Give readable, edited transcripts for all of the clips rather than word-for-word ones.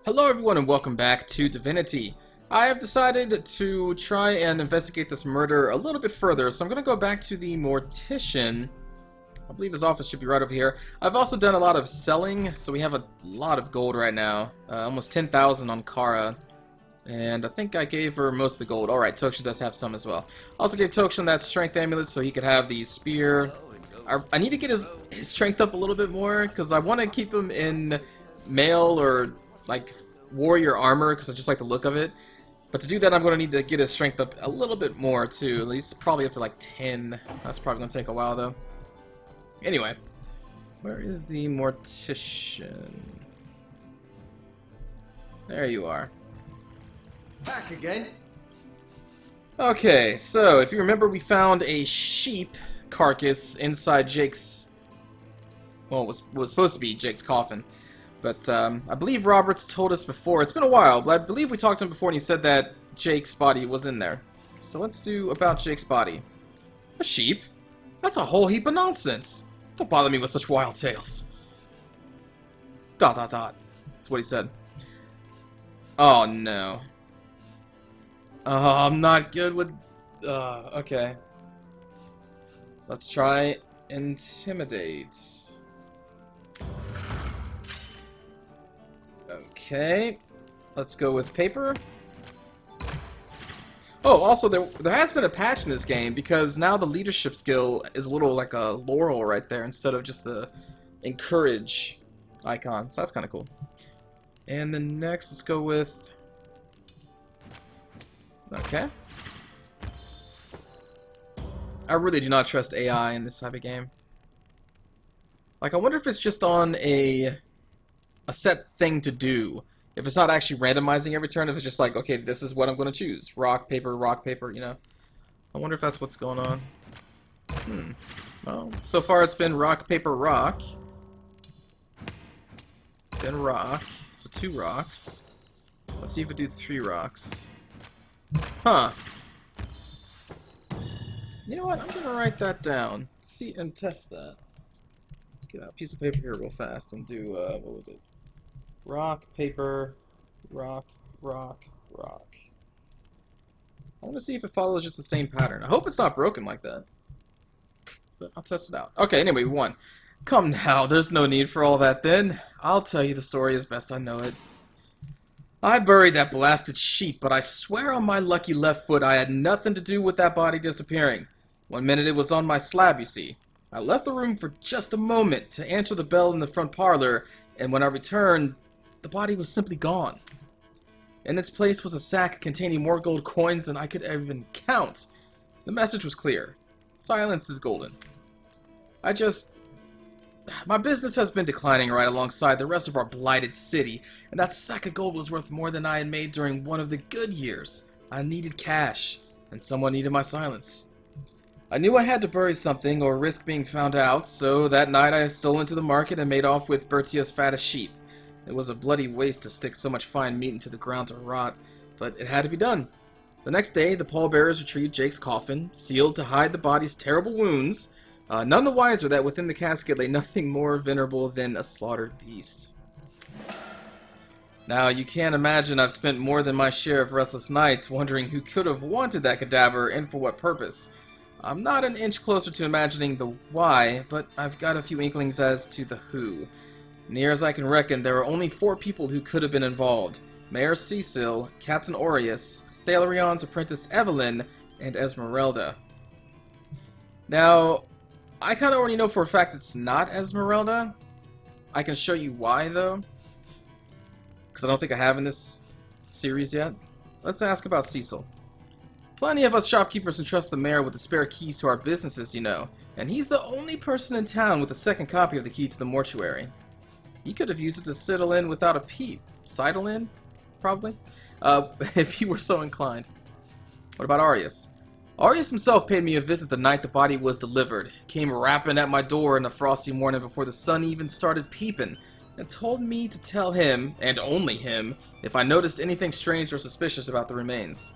Hello everyone and welcome back to Divinity. I have decided to try and investigate this murder a little bit further, so I'm going to go back to the mortician. I believe his office should be right over here. I've also done a lot of selling, so we have a lot of gold right now. Almost 10,000 on Kara. And I think I gave her most of the gold. Alright, Tokshen does have some as well. Also gave Tokshen that strength amulet so he could have the spear. I need to get his strength up a little bit more, because I want to keep him in mail or like warrior armor, because I just like the look of it. But to do that, I'm going to need to get his strength up a little bit more too, at least probably up to like 10. That's probably going to take a while though. Anyway, where is the mortician? There you are. Back again. Okay, so if you remember, we found a sheep carcass inside Jake's, well, it was supposed to be Jake's coffin. But I believe Roberts told us before, it's been a while, but I believe we talked to him before and he said that Jake's body was in there. So let's do about Jake's body. A sheep? That's a whole heap of nonsense. Don't bother me with such wild tales. ... That's what he said. Oh no. Oh, I'm not good with... okay. Let's try intimidate. Okay, let's go with paper. Oh, also there has been a patch in this game, because now the leadership skill is a little like a laurel right there instead of just the encourage icon. So that's kind of cool. And then next, let's go with... Okay. I really do not trust AI in this type of game. Like, I wonder if it's just on a set thing to do. If it's not actually randomizing every turn, if it's just like, okay, this is what I'm going to choose. Rock, paper, you know. I wonder if that's what's going on. Well, so far it's been rock, paper, rock. Then rock. So 2 rocks. Let's see if we do 3 rocks. Huh. You know what? I'm going to write that down. See and test that. Let's get out a piece of paper here real fast and do, what was it? Rock, paper, rock, rock, rock. I want to see if it follows just the same pattern. I hope it's not broken like that. But I'll test it out. Okay, anyway, we won. Come now, there's no need for all that then. I'll tell you the story as best I know it. I buried that blasted sheep, but I swear on my lucky left foot I had nothing to do with that body disappearing. One minute it was on my slab, you see. I left the room for just a moment to answer the bell in the front parlor, and when I returned, the body was simply gone. In its place was a sack containing more gold coins than I could even count. The message was clear. Silence is golden. My business has been declining right alongside the rest of our blighted city, and that sack of gold was worth more than I had made during one of the good years. I needed cash, and someone needed my silence. I knew I had to bury something or risk being found out, so that night I stole into the market and made off with Bertia's fattest sheep. It was a bloody waste to stick so much fine meat into the ground to rot, but it had to be done. The next day, the pallbearers retrieved Jake's coffin, sealed to hide the body's terrible wounds, none the wiser that within the casket lay nothing more venerable than a slaughtered beast. Now, you can't imagine I've spent more than my share of restless nights wondering who could have wanted that cadaver and for what purpose. I'm not an inch closer to imagining the why, but I've got a few inklings as to the who. Near as I can reckon, there are only 4 people who could have been involved. Mayor Cecil, Captain Aureus, Thalerion's apprentice Evelyn, and Esmeralda. Now, I kind of already know for a fact it's not Esmeralda. I can show you why, though. Because I don't think I have in this series yet. Let's ask about Cecil. Plenty of us shopkeepers entrust the mayor with the spare keys to our businesses, you know. And he's the only person in town with a second copy of the key to the mortuary. He could have used it to sidle in without a peep. Sidle in? Probably. If he were so inclined. What about Aureus? Aureus himself paid me a visit the night the body was delivered. Came rapping at my door in the frosty morning before the sun even started peeping, and told me to tell him, and only him, if I noticed anything strange or suspicious about the remains.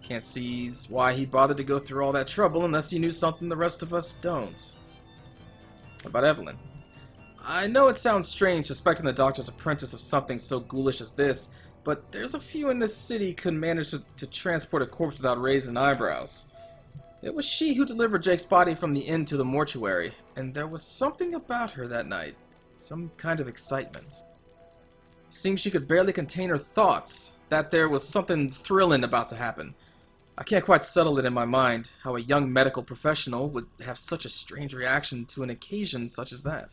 Can't see why he bothered to go through all that trouble unless he knew something the rest of us don't. What about Evelyn? I know it sounds strange suspecting the doctor's apprentice of something so ghoulish as this, but there's a few in this city could manage to transport a corpse without raising eyebrows. It was she who delivered Jake's body from the inn to the mortuary, and there was something about her that night. Some kind of excitement. Seemed she could barely contain her thoughts, that there was something thrilling about to happen. I can't quite settle it in my mind, how a young medical professional would have such a strange reaction to an occasion such as that.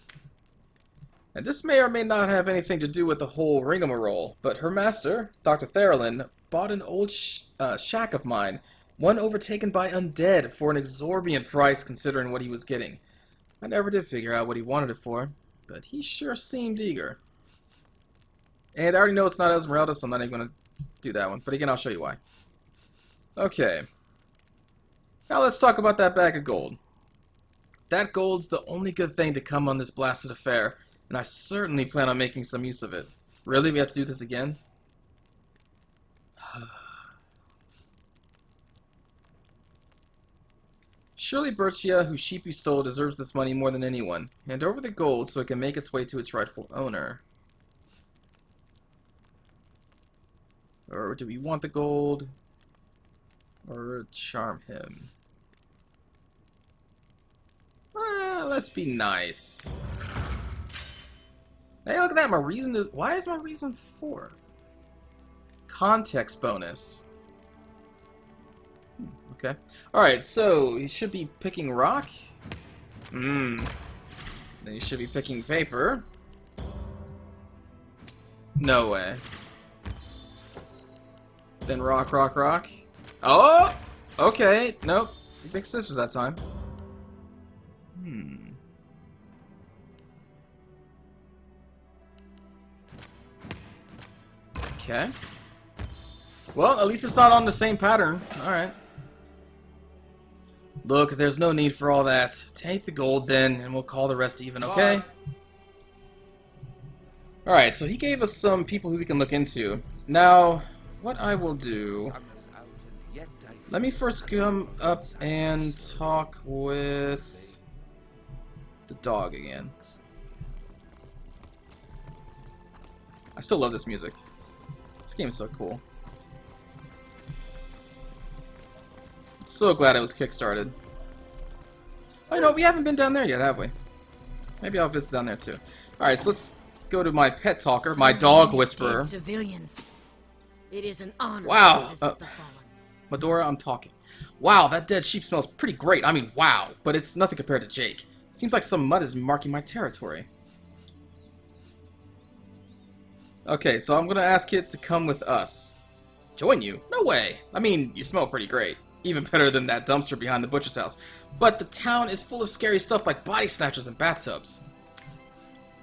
And this may or may not have anything to do with the whole rigmarole, but her master, Dr. Therelin, bought an old shack of mine, one overtaken by undead, for an exorbitant price considering what he was getting. I never did figure out what he wanted it for, but he sure seemed eager. And I already know it's not Esmeralda, so I'm not even going to do that one. But again, I'll show you why. Okay. Now let's talk about that bag of gold. That gold's the only good thing to come on this blasted affair, and I certainly plan on making some use of it. Really? We have to do this again? Surely Bertia, who Sheepy stole, deserves this money more than anyone. Hand over the gold so it can make its way to its rightful owner. Or do we want the gold? Or charm him? Let's be nice. Hey, look at that. My reason is... Why is my reason 4? Context bonus. Okay. Alright, so he should be picking rock. Then he should be picking paper. No way. Then rock, rock, rock. Oh! Okay. Nope. He picked scissors that time. Okay. Well, at least it's not on the same pattern. Alright. Look, there's no need for all that. Take the gold then, and we'll call the rest even, okay? Alright, so he gave us some people who we can look into. Now, what I will do... Let me first come up and talk with the dog again. I still love this music. This game is so cool. So glad it was kickstarted. Oh, you know, we haven't been down there yet, have we? Maybe I'll visit down there too. Alright, so let's go to my pet talker, my dog whisperer. Civilians. It is an honor. Wow. Medora, I'm talking. Wow, that dead sheep smells pretty great. I mean, wow. But it's nothing compared to Jake. Seems like some mud is marking my territory. Okay, so I'm gonna ask it to come with us. Join you? No way. I mean, you smell pretty great. Even better than that dumpster behind the butcher's house. But the town is full of scary stuff like body snatchers and bathtubs.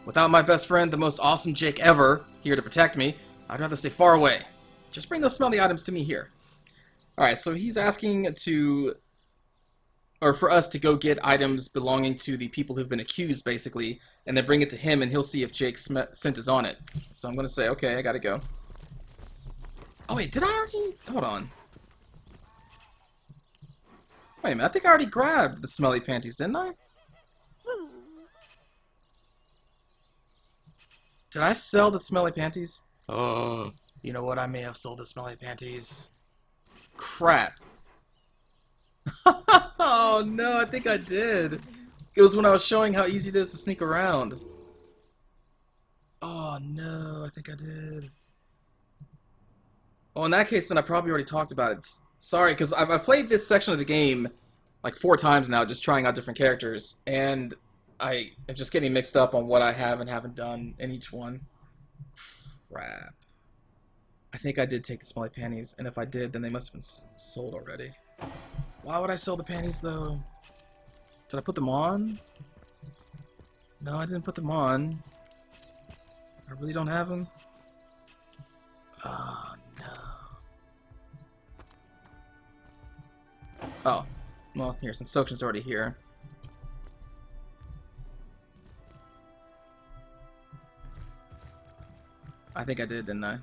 Without my best friend, the most awesome Jake ever, here to protect me, I'd rather stay far away. Just bring those smelly items to me here. Alright, so he's asking to... or for us to go get items belonging to the people who've been accused, basically, and then bring it to him, and he'll see if Jake's scent is on it. So I'm gonna say, okay, I gotta go. Oh wait, did I already... Hold on. Wait a minute, I think I already grabbed the smelly panties, didn't I? Did I sell the smelly panties? Oh, you know what? I may have sold the smelly panties. Crap. Oh no, I think I did. It was when I was showing how easy it is to sneak around. Oh no, I think I did. Oh, in that case, then I probably already talked about it. Sorry, because I've played this section of the game like 4 times now, just trying out different characters, and I am just getting mixed up on what I have and haven't done in each one. Crap. I think I did take the smelly panties, and if I did, then they must have been sold already. Why would I sell the panties, though? Did I put them on? No, I didn't put them on. I really don't have them? Oh, no. Oh. Well, here, since Sokshen's already here. I think I did, didn't I?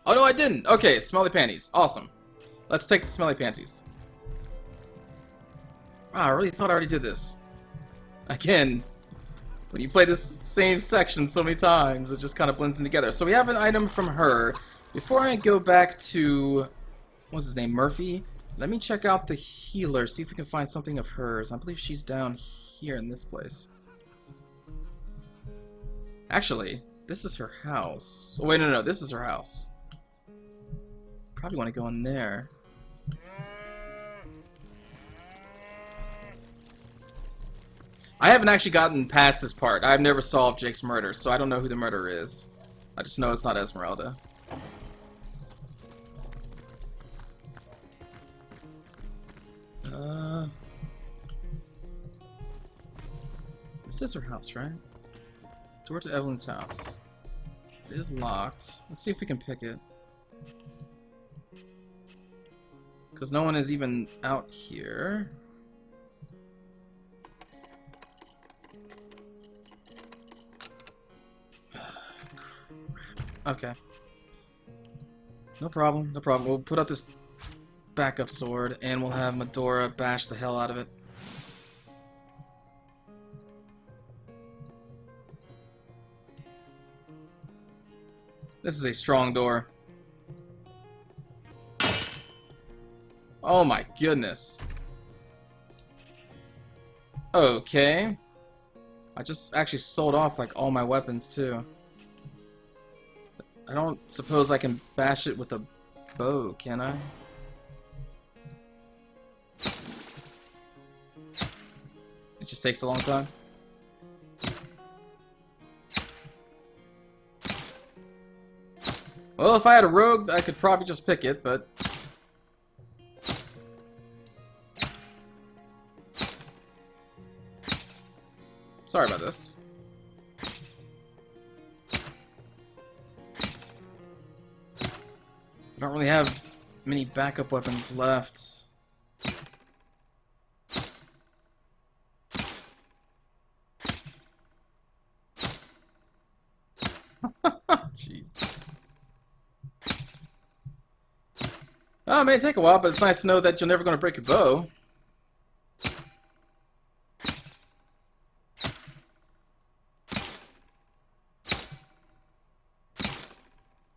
Oh, no, I didn't! Okay, smelly panties. Awesome. Let's take the smelly panties. Wow, I really thought I already did this. Again, When you play this same section so many times, it just kind of blends in together. So we have an item from her. Before I go back to, what's his name, Murphy, let me check out the healer, see if we can find something of hers. I believe she's down here in this place. Actually, this is her house. Oh, wait, no, this is her house. Probably want to go in there. I haven't actually gotten past this part. I've never solved Jake's murder, so I don't know who the murderer is. I just know it's not Esmeralda. This is her house, right? Door to Evelyns' house. It is locked. Let's see if we can pick it. Because no one is even out here. Okay. No problem, no problem. We'll put out this backup sword and we'll have Medora bash the hell out of it. This is a strong door. Oh my goodness. Okay. I just actually sold off like all my weapons too. I don't suppose I can bash it with a bow, can I? It just takes a long time. Well, if I had a rogue, I could probably just pick it, but... Sorry about this. I don't really have many backup weapons left. Jeez. Oh, it may take a while, but it's nice to know that you're never going to break your bow.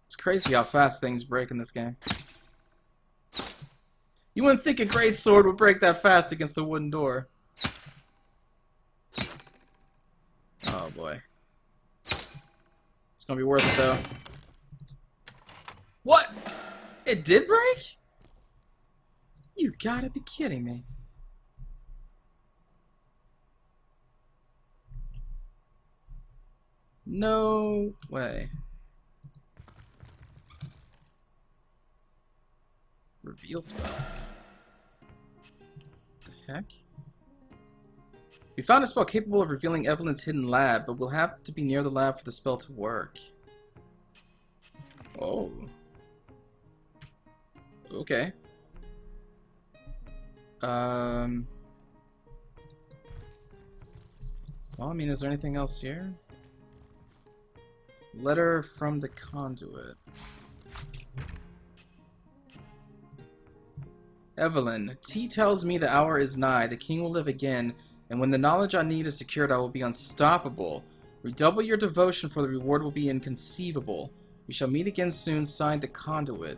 It's crazy how fast things break in this game. You wouldn't think a great sword would break that fast against a wooden door. Oh boy. It's gonna be worth it though. What? It did break? You gotta be kidding me. No way. Reveal spell. What the heck? We found a spell capable of revealing Evelyns' hidden lab, but we'll have to be near the lab for the spell to work. Oh. Okay. Well, I mean, is there anything else here? Letter from the conduit. Evelyn, T tells me the hour is nigh, the king will live again, and when the knowledge I need is secured, I will be unstoppable. Redouble your devotion, for the reward will be inconceivable. We shall meet again soon, signed the conduit.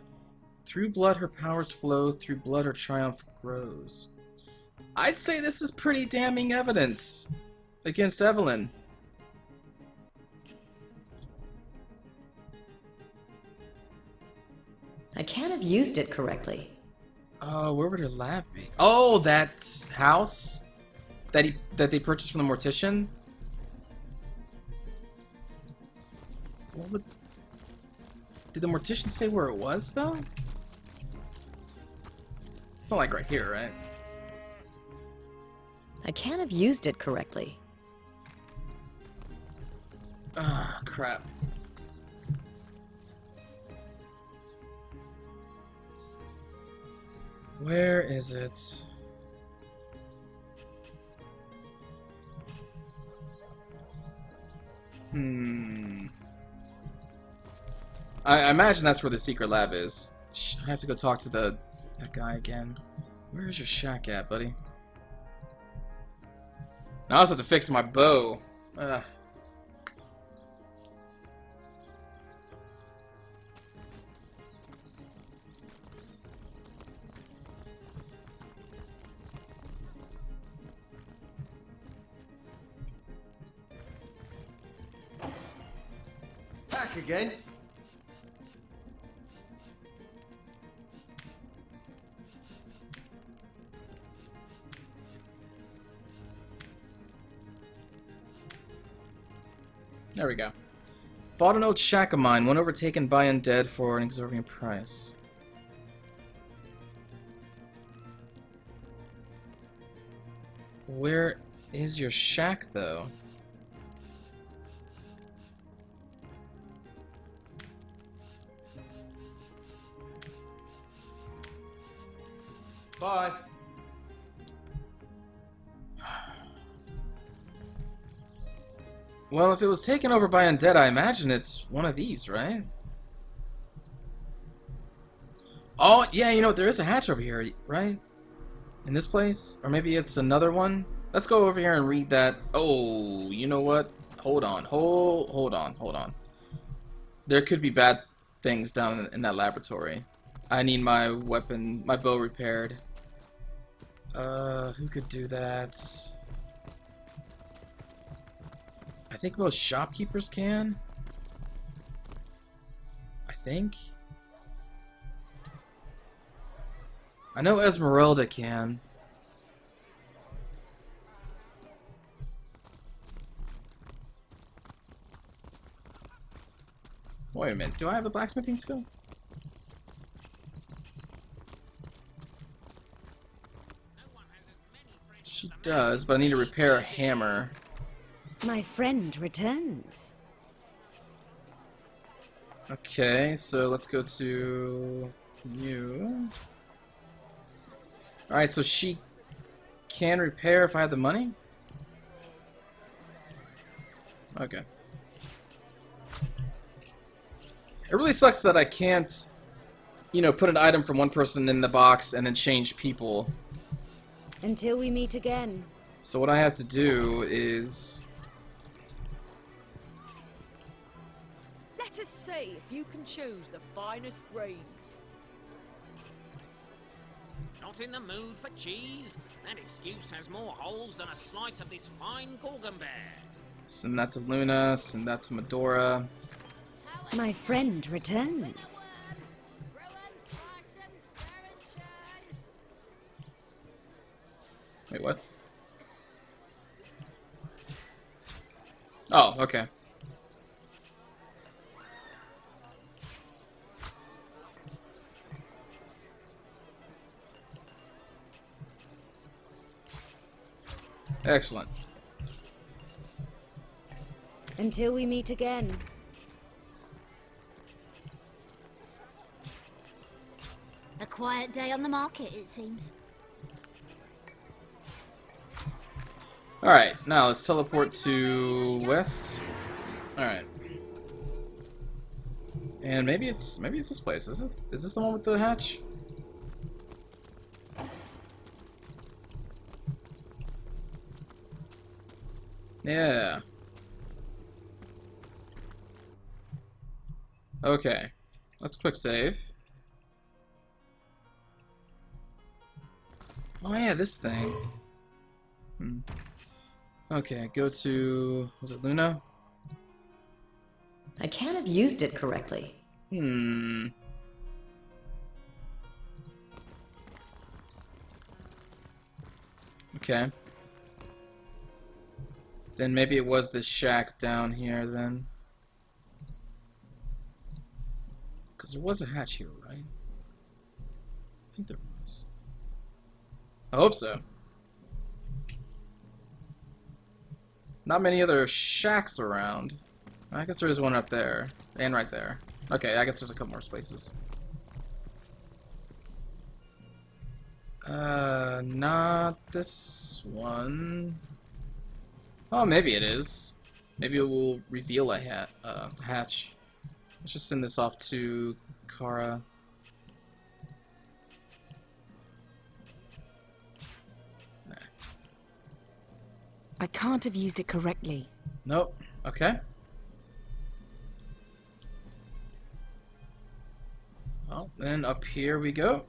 Through blood her powers flow, through blood her triumph grows. I'd say this is pretty damning evidence against Evelyn. I can't have used it correctly. Where would her lab be? Oh, that house that they purchased from the mortician. What would? Did the mortician say where it was though? It's not like right here, right? I can't have used it correctly. Ah, crap. Where is it? I imagine that's where the secret lab is. I have to go talk to that guy again. Where is your shack at, buddy? Now I also have to fix my bow. Ugh. Back again. There we go. Bought an old shack of mine, one overtaken by undead for an exorbitant price. Where is your shack, though? Bye. Well, if it was taken over by undead, I imagine it's one of these, right? Oh, yeah, you know what? There is a hatch over here, right? In this place? Or maybe it's another one? Let's go over here and read that. Oh, you know what? Hold on. Hold on. There could be bad things down in that laboratory. I need my weapon, my bow repaired. Who could do that? I think most shopkeepers can. I think. I know Esmeralda can. Wait a minute, do I have the blacksmithing skill? She does, but I need to repair a hammer. My friend returns. Okay, so let's go to you. Alright, so she can repair if I had the money? Okay. It really sucks that I can't, you know, put an item from one person in the box and then change people. Until we meet again. So what I have to do is... Let us see if you can choose the finest grains. Not in the mood for cheese? That excuse has more holes than a slice of this fine Gorgon bear. Send that to Luna, send that to Medora. My friend returns. Wait, what? Oh, okay. Excellent. Until we meet again. A quiet day on the market, it seems. Alright, now let's teleport to west. Alright. And maybe it's this place. Is this the one with the hatch? Yeah. Okay. Let's quick save. Oh yeah, this thing. Okay, go to... was it Luna? I can't have used it correctly. Okay. Then maybe it was this shack down here then. Because there was a hatch here, right? I think there was. I hope so. Not many other shacks around. I guess there is one up there. And right there. Okay, I guess there's a couple more spaces. Not this one. Oh, maybe it is. Maybe it will reveal a hatch. Let's just send this off to Kara. I can't have used it correctly. Nope. Okay. Well, then up here we go.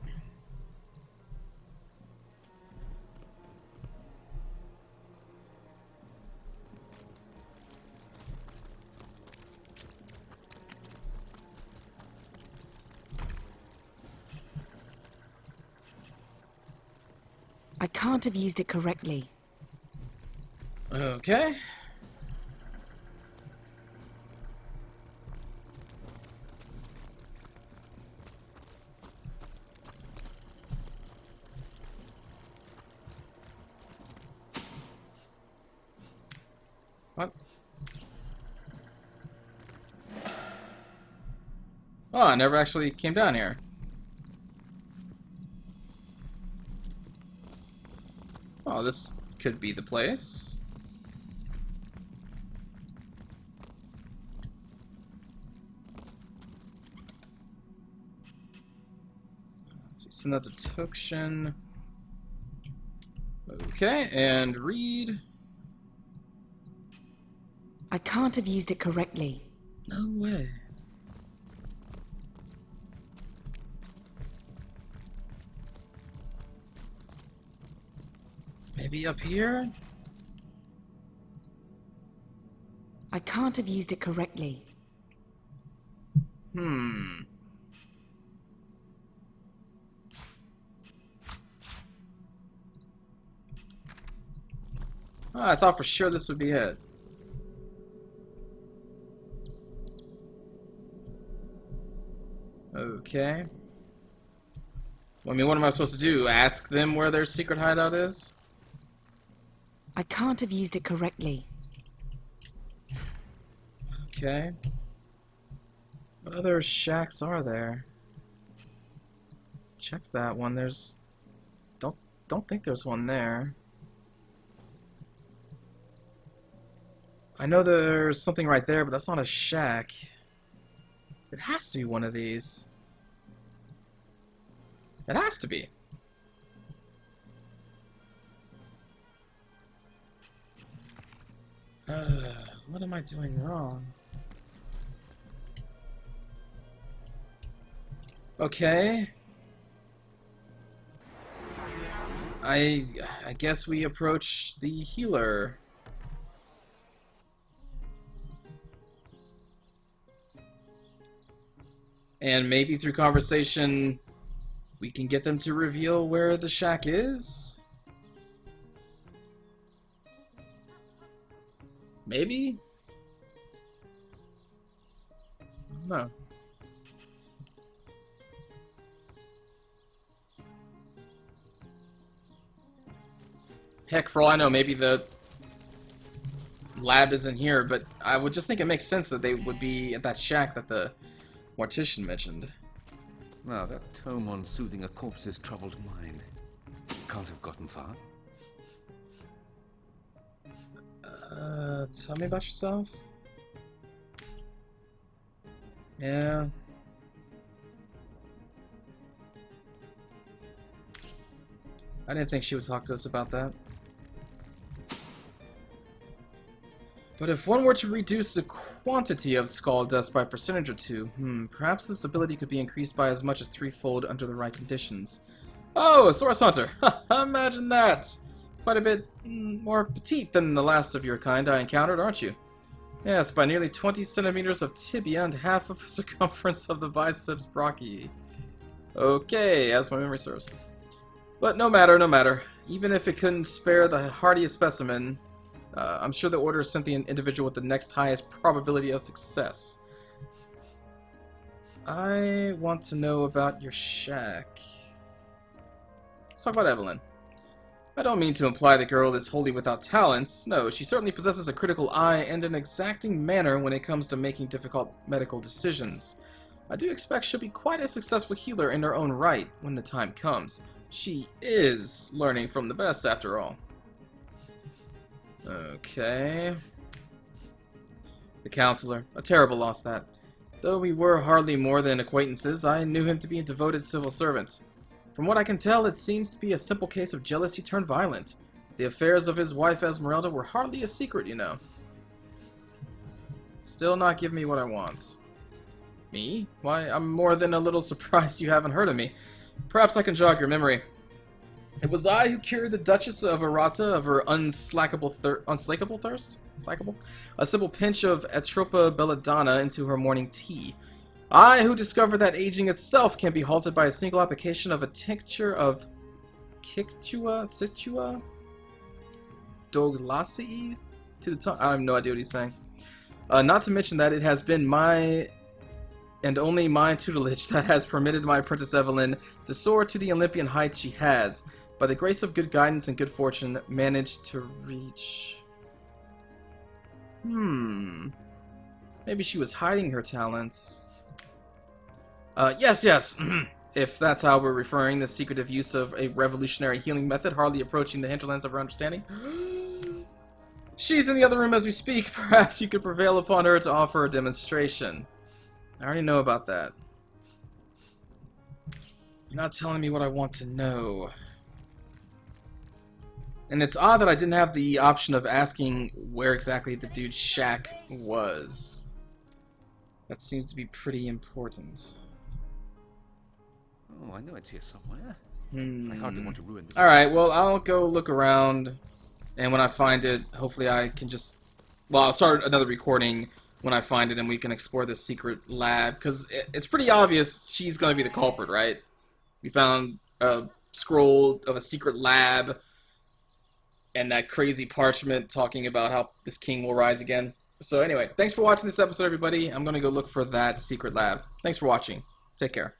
I can't have used it correctly. Okay. What? Oh, I never actually came down here. Oh, this could be the place. Let's see, send that to tokshen. Okay, and read. I can't have used it correctly. No way. Maybe up here? I can't have used it correctly. Hmm. Oh, I thought for sure this would be it. Okay. Well, I mean, what am I supposed to do? Ask them where their secret hideout is? I can't have used it correctly. Okay. What other shacks are there? Check that one. There's... Don't think there's one there. I know there's something right there, but that's not a shack. It has to be one of these. It has to be. What am I doing wrong? Okay. I guess we approach the healer. And maybe through conversation we can get them to reveal where the shack is? Maybe? No. Heck, for all I know, maybe the lab isn't here, but I would just think it makes sense that they would be at that shack that the mortician mentioned. Now, that tome on soothing a corpse's troubled mind can't have gotten far. Tell me about yourself. Yeah. I didn't think she would talk to us about that. But if one were to reduce the quantity of skull dust by a percentage or two, perhaps this ability could be increased by as much as threefold under the right conditions. Oh, a source hunter! Imagine that! Quite a bit more petite than the last of your kind I encountered, aren't you? Yes, by nearly 20 centimeters of tibia and half of the circumference of the biceps brachii. Okay, as my memory serves. But no matter, no matter. Even if it couldn't spare the hardiest specimen, I'm sure the Order sent the individual with the next highest probability of success. I want to know about your shack. Let's talk about Evelyn. I don't mean to imply the girl is wholly without talents. No, she certainly possesses a critical eye and an exacting manner when it comes to making difficult medical decisions. I do expect she'll be quite a successful healer in her own right when the time comes. She is learning from the best, after all. Okay. The counselor. A terrible loss, that. Though we were hardly more than acquaintances, I knew him to be a devoted civil servant. From what I can tell, it seems to be a simple case of jealousy turned violent. The affairs of his wife Esmeralda were hardly a secret, you know. Still not giving me what I want. Me? Why, I'm more than a little surprised you haven't heard of me. Perhaps I can jog your memory. It was I who cured the Duchess of Arata of her unslakable thirst? Slackable? A simple pinch of Atropa belladonna into her morning tea. I who discovered that aging itself can be halted by a single application of a tincture of Situa Douglasii to the tongue. I have no idea what he's saying. Not to mention that it has been my and only my tutelage that has permitted my Princess Evelyn to soar to the Olympian heights she has, by the grace of good guidance and good fortune, managed to reach. Maybe she was hiding her talents. Yes. If that's how we're referring, the secretive use of a revolutionary healing method hardly approaching the hinterlands of her understanding. She's in the other room as we speak. Perhaps you could prevail upon her to offer a demonstration. I already know about that. You're not telling me what I want to know. And it's odd that I didn't have the option of asking where exactly the dude's shack was. That seems to be pretty important. Oh, I know it's here somewhere. I hardly want to ruin this. Alright, well, I'll go look around, and when I find it, hopefully I can just... Well, I'll start another recording when I find it, and we can explore this secret lab, because it's pretty obvious she's going to be the culprit, right? We found a scroll of a secret lab, and that crazy parchment talking about how this king will rise again. So anyway, thanks for watching this episode, everybody. I'm going to go look for that secret lab. Thanks for watching. Take care.